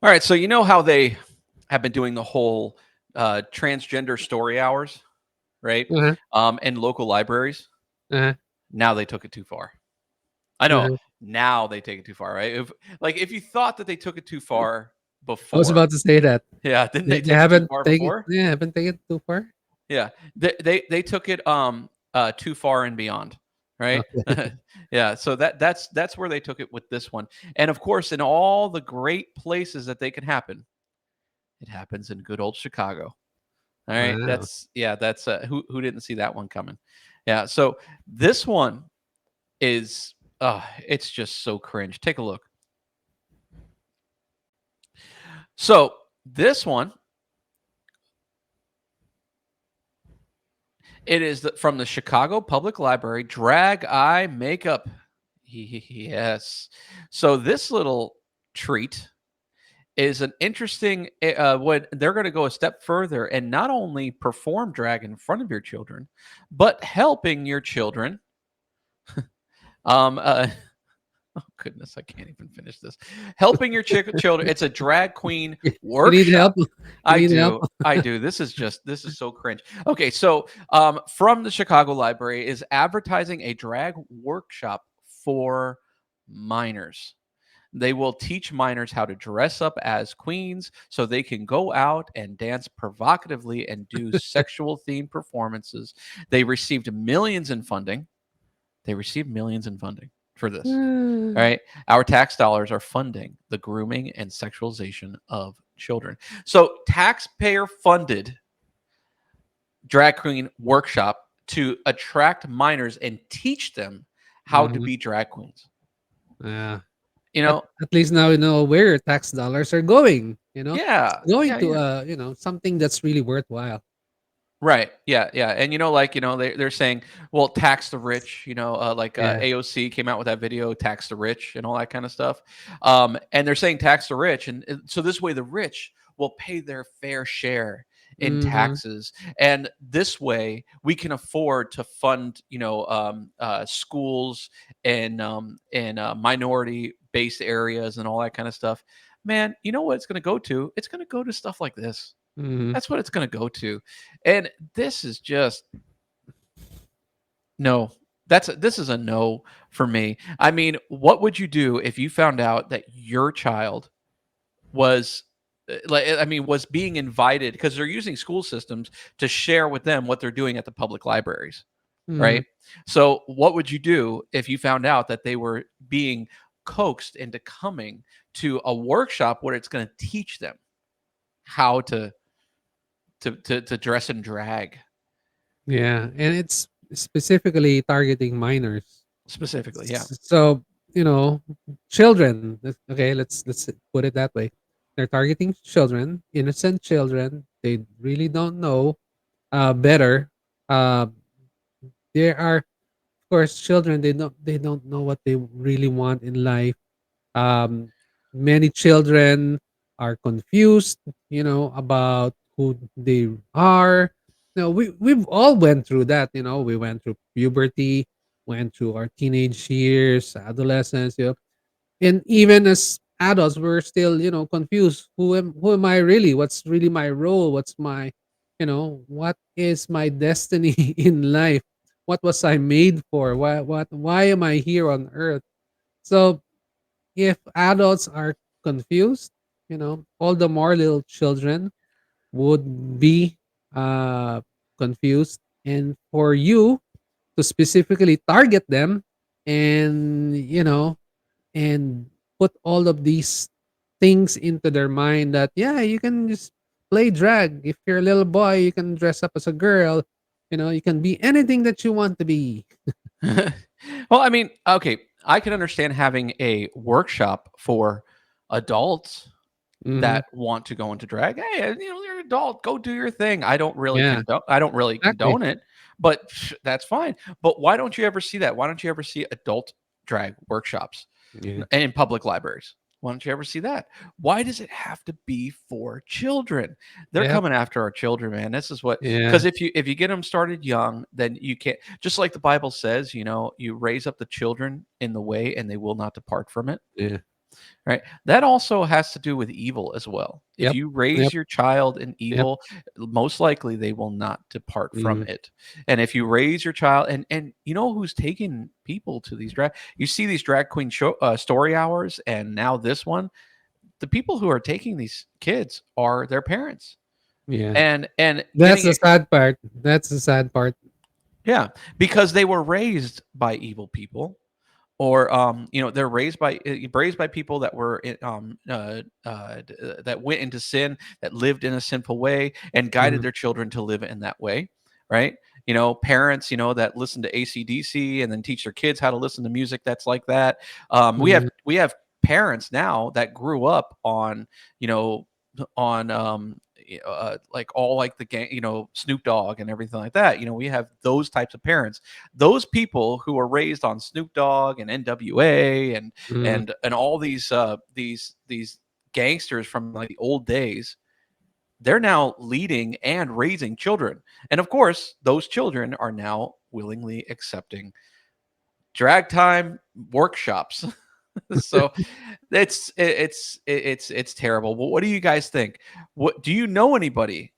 All right, so you know how they have been doing the whole transgender story hours, right? Uh-huh, In local libraries. uh-huh, Now they took it too far. I know uh-huh. now they take it too far, right? If you thought that they took it too far I was before, about to say that. yeah, didn't They, they they take it too haven't far taken before? they haven't taken it too far. Yeah, they took it too far and beyond, right? Okay. Yeah, so that's where they took it with this one, and of course, in all the great places that they can happen, it happens in good old Chicago. All right, Wow. that's who didn't see that one coming. Yeah, so this one is it's just so cringe. Take a look. So this one, it is from the Chicago Public Library. Drag eye makeup. Yes. So this little treat is an interesting. When they're going to go a step further and not only perform drag in front of your children, but helping your children. Um, uh, oh goodness, I can't even finish this. Helping your children. It's a drag queen You need workshop. help? You need help? I do. This is so cringe. Okay, so from the Chicago Library is advertising a drag workshop for minors. They will teach minors how to dress up as queens so they can go out and dance provocatively and do sexual themed performances. They received millions in funding. They received millions in funding for this. All Mm. right. Our tax dollars are funding the grooming and sexualization of children. So, taxpayer funded drag queen workshop to attract minors and teach them how to Mhm. be drag queens. Yeah. You At know, at least now you know where your tax dollars are going, It's yeah, going yeah, to, yeah. something that's really worthwhile. Right. Yeah. Yeah. And they're saying, well, tax the rich, like Yeah. AOC came out with that video, tax the rich and all that kind of stuff. And they're saying tax the rich. And so this way the rich will pay their fair share in Mhm. taxes. And this way we can afford to fund, schools and minority based areas and all that kind of stuff. Man, you know what it's going to go to? It's going to go to stuff like this. Mhm. That's what it's going to go to. And this is just no. This is a no for me. I mean, what would you do if you found out that your child was was being invited because they're using school systems to share with them what they're doing at the public libraries, Mhm. right? So, what would you do if you found out that they were being coaxed into coming to a workshop where it's going to teach them how to dress and drag Yeah, and it's specifically targeting minors. specifically? Yeah. So, you know, children. Okay, let's put it that way. They're targeting children, innocent children. They really don't know better. Uh, there are, of course, children. They don't know what they really want in life. Um, Many children are confused, about who they are. We've all went through that. We went through puberty, went through our teenage years, adolescence. And even as adults, we're still, confused. Who am I really? What's really my role? What is my destiny in life? What was I made for? Why am I here on earth? So if adults are confused, all the more little children would be uh, confused. And for you to specifically target them and, and put all of these things into their mind that, yeah, you can just play drag. If you're a little boy, you can dress up as a girl. You can be anything that you want to be. Well, I mean, okay, I can understand having a workshop for adults Hmm. that want to go into drag. Hey, you're an adult, go do your thing. Yeah, I don't really exactly. condone it, but that's fine. But why don't you ever see that? Why don't you ever see adult drag workshops Yeah. in public libraries? Why don't you ever see that? Why does it have to be for children? They're Yep. coming after our children, man. This is what Yeah. because if you get them started young, then you can't. Just like the Bible says, you raise up the children in the way, and they will not depart from it. Yeah. right? That also has to do with evil as well. If Yep. you raise Yep. your child in Yep. evil, most likely they will not depart from Mm. it. And if you raise your child, and you know who's taking people to these drag, you see these drag queen story hours, and now this one, the people who are taking these kids are their parents, Yeah. and That's getting the it, sad part. That's the sad part. yeah, because they were raised by evil people, or they're raised by people that were that went into sin, that lived in a sinful way and guided Mhm. their children to live in that way, right? Parents, that listen to ACDC and then teach their kids how to listen to music that's like that. Mhm. We have parents now that grew up on, you know on like all like the gang, Snoop Dogg and everything like that. We have those types of parents, those people who are raised on Snoop Dogg and NWA Mhm. and all these gangsters from like the old days. They're now leading and raising children, and of course, those children are now willingly accepting drag time workshops. So it's terrible. But what do you guys think? What do you know anybody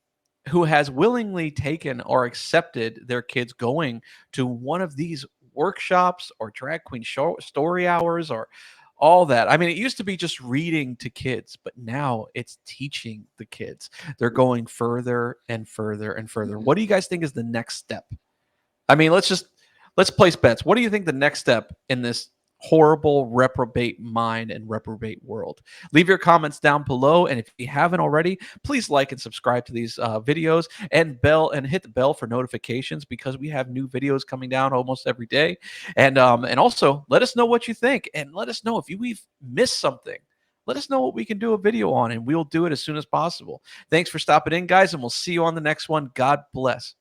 who has willingly taken or accepted their kids going to one of these workshops or drag queen story hours or all that? I mean, it used to be just reading to kids, but now it's teaching the kids. They're going further and further and further. What do you guys think is the next step? I mean, let's place bets. What do you think the next step in this horrible reprobate mind and reprobate world? Leave your comments down below, and if you haven't already, please like and subscribe to these videos and hit the bell for notifications, because we have new videos coming down almost every day. And also let us know what you think, and let us know if we've missed something. Let us know what we can do a video on, and we'll do it as soon as possible. Thanks for stopping in, guys, and we'll see you on the next one. God bless.